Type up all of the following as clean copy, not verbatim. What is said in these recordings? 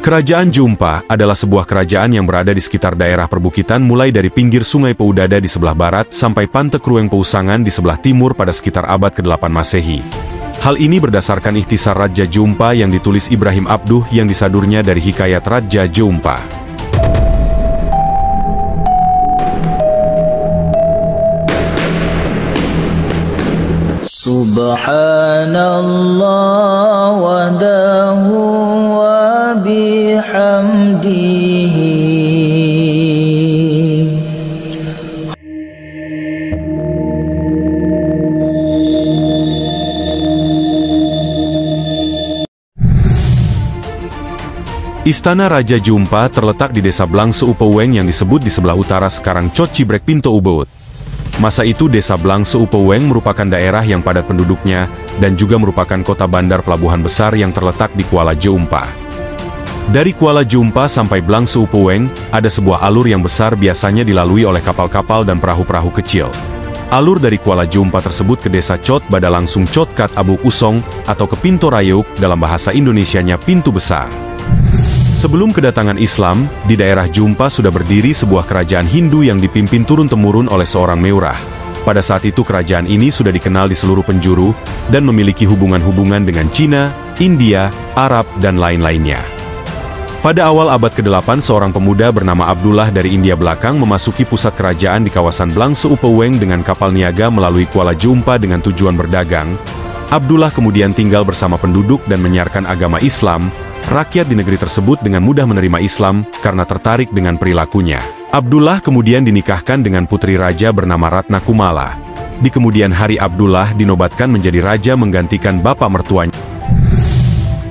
Kerajaan Jumpa adalah sebuah kerajaan yang berada di sekitar daerah perbukitan mulai dari pinggir Sungai Peudada di sebelah barat sampai Pantai Krueng Peusangan di sebelah timur pada sekitar abad ke-8 Masehi. Hal ini berdasarkan ikhtisar Raja Jumpa yang ditulis Ibrahim Abduh yang disadurnya dari Hikayat Raja Jumpa. Subhanallah wa dahu wa bihamdihi. Istana Raja Jumpa terletak di desa Blangse Upeuweng yang disebut di sebelah utara sekarang Cot Cibrek Pinto Ubud. Masa itu desa Blangse Upeuweng merupakan daerah yang padat penduduknya dan juga merupakan kota bandar pelabuhan besar yang terletak di Kuala Jumpa. Dari Kuala Jumpa sampai Blangse Upeuweng, ada sebuah alur yang besar biasanya dilalui oleh kapal-kapal dan perahu-perahu kecil. Alur dari Kuala Jumpa tersebut ke desa Cot Bada langsung Cot Kat Abuk Usong atau ke Pinto Rayuk dalam bahasa Indonesianya Pintu Besar. Sebelum kedatangan Islam, di daerah Jumpa sudah berdiri sebuah kerajaan Hindu yang dipimpin turun-temurun oleh seorang Meurah. Pada saat itu kerajaan ini sudah dikenal di seluruh penjuru, dan memiliki hubungan-hubungan dengan Cina, India, Arab, dan lain-lainnya. Pada awal abad ke-8 seorang pemuda bernama Abdullah dari India belakang memasuki pusat kerajaan di kawasan Blangse Upeuweng dengan kapal niaga melalui Kuala Jumpa dengan tujuan berdagang. Abdullah kemudian tinggal bersama penduduk dan menyiarkan agama Islam. Rakyat di negeri tersebut dengan mudah menerima Islam karena tertarik dengan perilakunya. Abdullah kemudian dinikahkan dengan putri raja bernama Ratna Kumala. Di kemudian hari Abdullah dinobatkan menjadi raja menggantikan bapak mertuanya.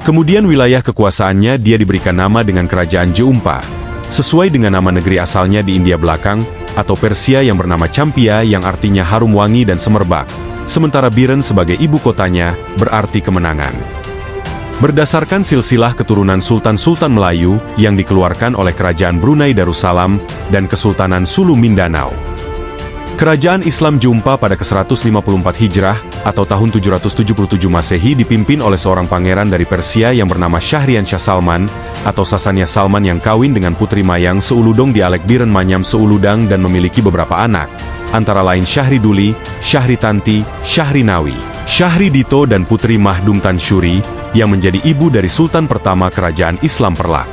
Kemudian wilayah kekuasaannya dia diberikan nama dengan Kerajaan Jumpa, sesuai dengan nama negeri asalnya di India belakang, atau Persia yang bernama Champia yang artinya harum wangi dan semerbak, sementara Biren sebagai ibu kotanya berarti kemenangan. Berdasarkan silsilah keturunan Sultan-Sultan Melayu yang dikeluarkan oleh Kerajaan Brunei Darussalam dan Kesultanan Sulu Mindanao. Kerajaan Islam Jumpa pada ke-154 Hijrah atau tahun 777 Masehi dipimpin oleh seorang pangeran dari Persia yang bernama Syahrian Shah Salman atau Sasania Salman yang kawin dengan Putri Mayang Seuludong dialek Biren Manyam Seuludang dan memiliki beberapa anak, antara lain Syahri Duli, Syahri Tanti, Syahri Nawi, Syahri Dito dan Putri Mahdum Tansyuri yang menjadi ibu dari Sultan pertama Kerajaan Islam Perlak.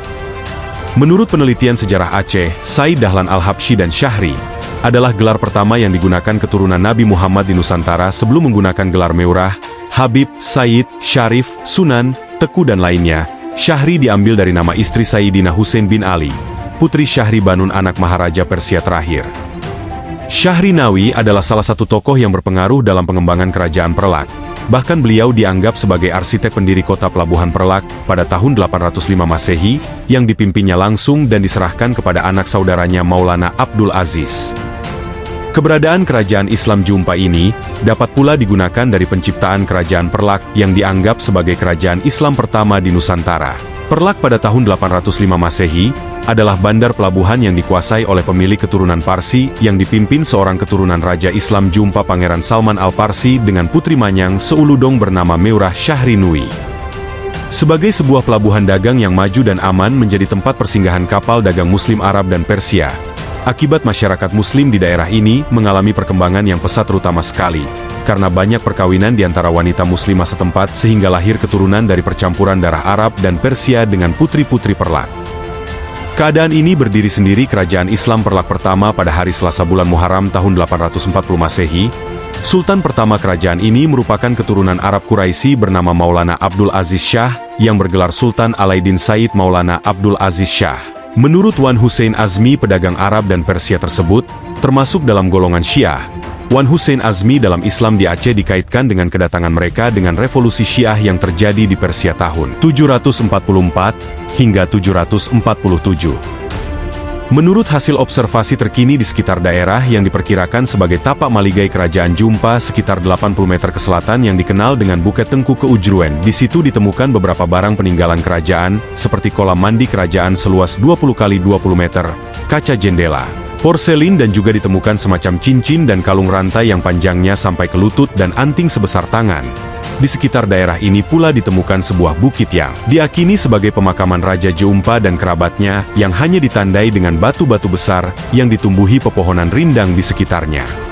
Menurut penelitian sejarah Aceh, Said Dahlan Al-Habsyi dan Syahri adalah gelar pertama yang digunakan keturunan Nabi Muhammad di Nusantara sebelum menggunakan gelar Meurah, Habib, Said, Syarif, Sunan, Teku dan lainnya. Syahri diambil dari nama istri Sayyidina Hussein bin Ali, putri Syahri Banun anak Maharaja Persia terakhir. Syahri Nawi adalah salah satu tokoh yang berpengaruh dalam pengembangan Kerajaan Perlak. Bahkan beliau dianggap sebagai arsitek pendiri kota Pelabuhan Perlak pada tahun 805 Masehi, yang dipimpinnya langsung dan diserahkan kepada anak saudaranya Maulana Abdul Aziz. Keberadaan Kerajaan Islam Jumpa ini dapat pula digunakan dari penciptaan Kerajaan Perlak yang dianggap sebagai kerajaan Islam pertama di Nusantara. Perlak pada tahun 805 Masehi adalah bandar pelabuhan yang dikuasai oleh pemilik keturunan Parsi yang dipimpin seorang keturunan Raja Islam Jumpa Pangeran Salman Al-Parsi dengan putri Manyang Seuludong bernama Meurah Syahri Nui. Sebagai sebuah pelabuhan dagang yang maju dan aman menjadi tempat persinggahan kapal dagang Muslim Arab dan Persia. Akibat masyarakat Muslim di daerah ini mengalami perkembangan yang pesat terutama sekali, karena banyak perkawinan di antara wanita Muslimah setempat sehingga lahir keturunan dari percampuran darah Arab dan Persia dengan putri-putri Perlak. Keadaan ini berdiri sendiri Kerajaan Islam Perlak pertama pada hari Selasa bulan Muharram tahun 840 Masehi. Sultan pertama kerajaan ini merupakan keturunan Arab Quraisy bernama Maulana Abdul Aziz Shah yang bergelar Sultan Alaidin Said Maulana Abdul Aziz Shah. Menurut Wan Hussein Azmi pedagang Arab dan Persia tersebut, termasuk dalam golongan Syiah, Wan Hussein Azmi dalam Islam di Aceh dikaitkan dengan kedatangan mereka dengan revolusi Syiah yang terjadi di Persia tahun 744 hingga 747. Menurut hasil observasi terkini di sekitar daerah yang diperkirakan sebagai tapak maligai Kerajaan Jumpa sekitar 80 meter ke selatan yang dikenal dengan Bukit Tengku Keujruen, di situ ditemukan beberapa barang peninggalan kerajaan, seperti kolam mandi kerajaan seluas 20 x 20 meter, kaca jendela, porselin dan juga ditemukan semacam cincin dan kalung rantai yang panjangnya sampai ke lutut dan anting sebesar tangan. Di sekitar daerah ini pula ditemukan sebuah bukit yang diakini sebagai pemakaman Raja Jeumpa dan kerabatnya yang hanya ditandai dengan batu-batu besar yang ditumbuhi pepohonan rindang di sekitarnya.